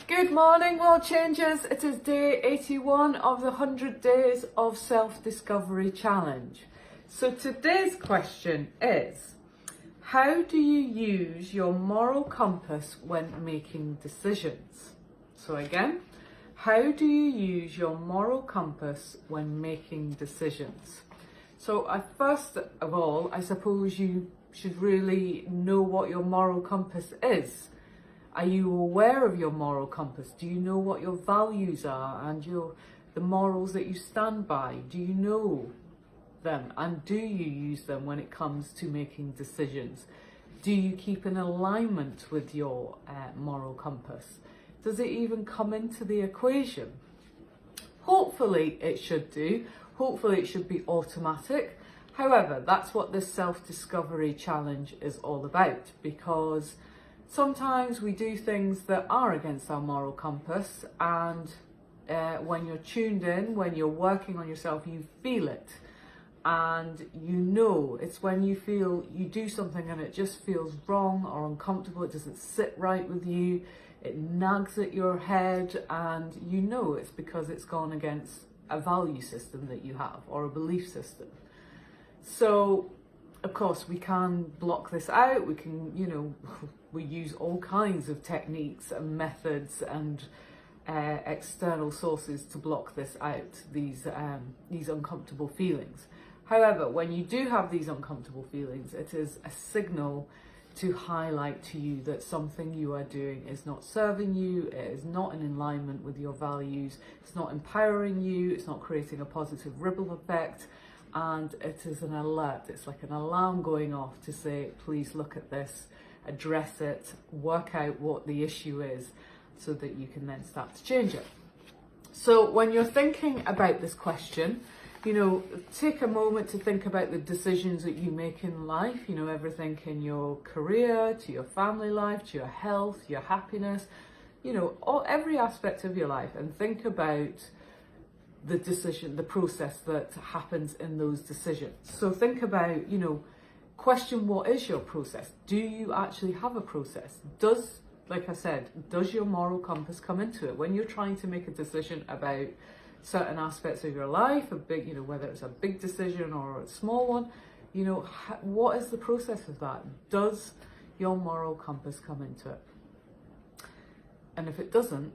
Good morning, world changers. It is day 81 of the 100 Days of Self-Discovery Challenge. So today's question is, how do you use your moral compass when making decisions? So again, how do you use your moral compass when making decisions? So first of all, I suppose you should really know what your moral compass is. Are you aware of your moral compass? Do you know what your values are and the morals that you stand by? Do you know them, and do you use them when it comes to making decisions? Do you keep in alignment with your moral compass? Does it even come into the equation? Hopefully it should do. Hopefully it should be automatic. However, that's what this self-discovery challenge is all about, because sometimes we do things that are against our moral compass, and when you're tuned in, when you're working on yourself, you feel it. And it's when you feel you do something and it just feels wrong or uncomfortable, it doesn't sit right with you, it nags at your head, and it's because it's gone against a value system that you have or a belief system. So of course, we can block this out. We can, we use all kinds of techniques and methods and external sources to block this out, these uncomfortable feelings. However, when you do have these uncomfortable feelings, it is a signal to highlight to you that something you are doing is not serving you, it is not in alignment with your values, it's not empowering you, it's not creating a positive ripple effect. And it is an alert, it's like an alarm going off to say, please look at this, address it, work out what the issue is so that you can then start to change it. So when you're thinking about this question, take a moment to think about the decisions that you make in life, everything in your career, to your family life, to your health, your happiness, every aspect of your life, and think about the process that happens in those decisions. So think about, question what is your process? Do you actually have a process? Like I said, does your moral compass come into it? When you're trying to make a decision about certain aspects of your life, whether it's a big decision or a small one, what is the process of that? Does your moral compass come into it? And if it doesn't,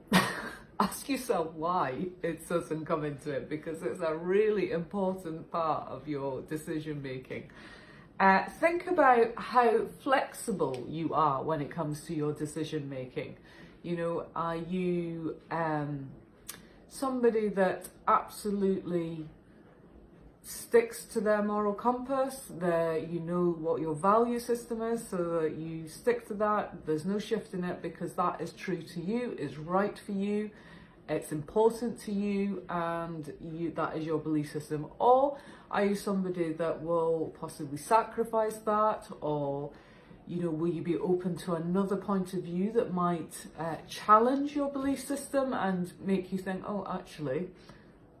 ask yourself why it doesn't come into it, because it's a really important part of your decision making. Think about how flexible you are when it comes to your decision making. Are you somebody that absolutely sticks to their moral compass, that what your value system is, so that you stick to that, there's no shift in it because that is true to you, is right for you, it's important to you, and that is your belief system? Or are you somebody that will possibly sacrifice that, or will you be open to another point of view that might challenge your belief system and make you think, oh, actually,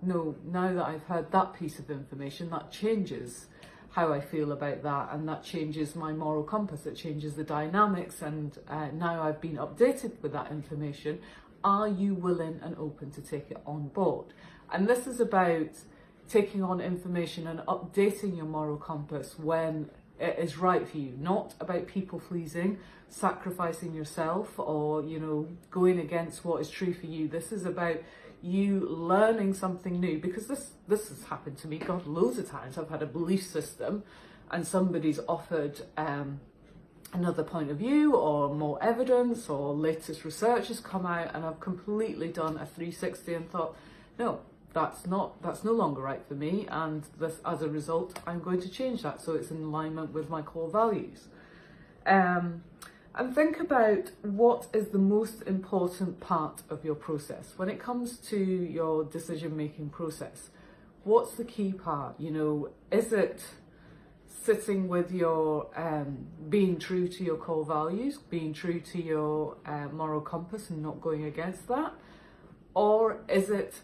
no, now that I've heard that piece of information, that changes how I feel about that, and that changes my moral compass, it changes the dynamics, and now I've been updated with that information. Are you willing and open to take it on board? And this is about taking on information and updating your moral compass when it is right for you, not about people pleasing, sacrificing yourself, or going against what is true for you. This is about you learning something new, because this has happened to me, God, loads of times. I've had a belief system and somebody's offered another point of view or more evidence, or latest research has come out, and I've completely done a 360 and thought, no, that's no longer right for me, and this, as a result, I'm going to change that so it's in alignment with my core values. And think about what is the most important part of your process when it comes to your decision-making process. What's the key part? Is it sitting with your being true to your core values, being true to your moral compass and not going against that? Or is it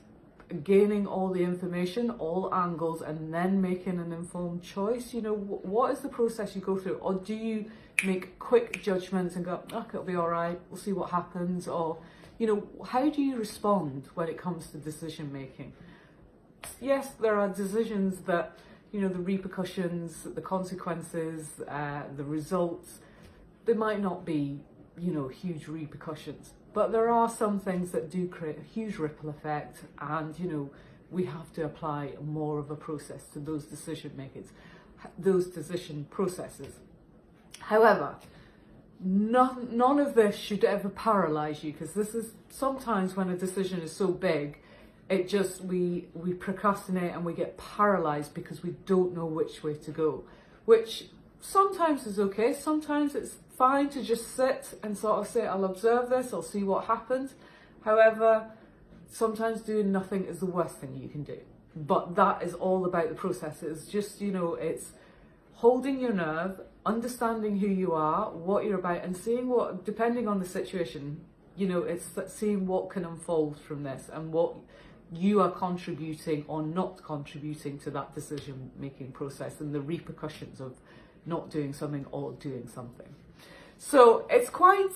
gaining all the information, all angles, and then making an informed choice? What is the process you go through? Or do you make quick judgments and go, oh, it'll be all right, we'll see what happens, or, you know, how do you respond when it comes to decision making? Yes, there are decisions that, you know, the repercussions, the consequences, the results, they might not be, you know, huge repercussions, but there are some things that do create a huge ripple effect, and, you know, we have to apply more of a process to those decision makings, those decision processes. However, none of this should ever paralyze you, because this is sometimes when a decision is so big, it just, we procrastinate and we get paralyzed because we don't know which way to go, which sometimes is okay. Sometimes it's fine to just sit and sort of say, I'll observe this, I'll see what happens. However, sometimes doing nothing is the worst thing you can do. But that is all about the process. It's just, you know, it's holding your nerve, understanding who you are, what you're about, and seeing what, depending on the situation, you know, it's seeing what can unfold from this and what you are contributing or not contributing to that decision making process, and the repercussions of not doing something or doing something. So it's quite,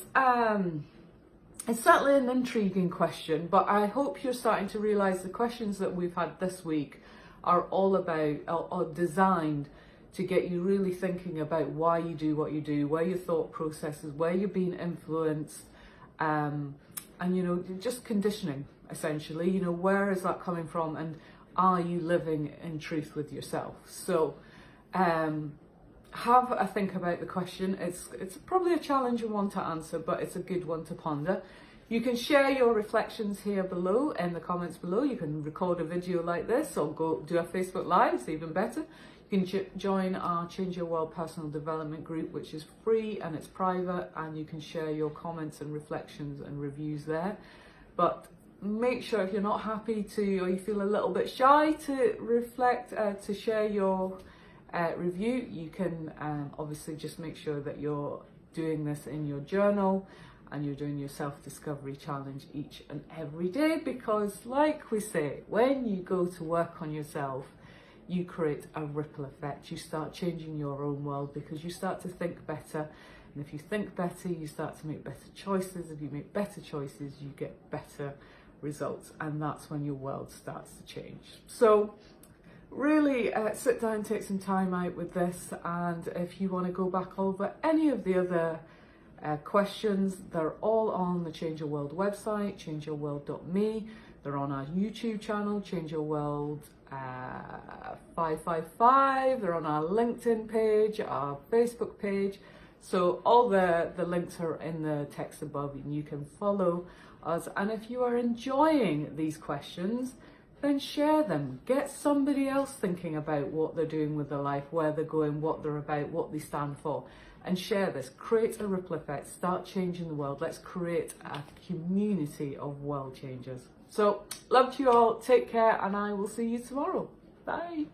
it's certainly an intriguing question, but I hope you're starting to realise the questions that we've had this week are all about, are designed to get you really thinking about why you do what you do, where your thought process is, where you're being influenced, and, you know, just conditioning, essentially. You know, where is that coming from, and are you living in truth with yourself? So have a think about the question. It's probably a challenging one to answer, but it's a good one to ponder. You can share your reflections here below in the comments below. You can record a video like this or go do a Facebook Live, it's even better. You can join our Change Your World personal development group, which is free and it's private, and you can share your comments and reflections and reviews there. But make sure, if you're not happy to, or you feel a little bit shy to reflect, to share your review, you can obviously just make sure that you're doing this in your journal and you're doing your self-discovery challenge each and every day, because like we say, when you go to work on yourself, you create a ripple effect. You start changing your own world because you start to think better, and if you think better, you start to make better choices. If you make better choices, you get better results, and that's when your world starts to change. So really sit down, take some time out with this, and if you want to go back over any of the other questions, they're all on the Change Your World website, changeyourworld.me. They're on our YouTube channel, Change Your World 555. They're on our LinkedIn page, our Facebook page. So all the links are in the text above, and you can follow us. And if you are enjoying these questions, then share them. Get somebody else thinking about what they're doing with their life, where they're going, what they're about, what they stand for, and share this. Create a ripple effect. Start changing the world. Let's create a community of world changers. So, love to you all. Take care, and I will see you tomorrow. Bye.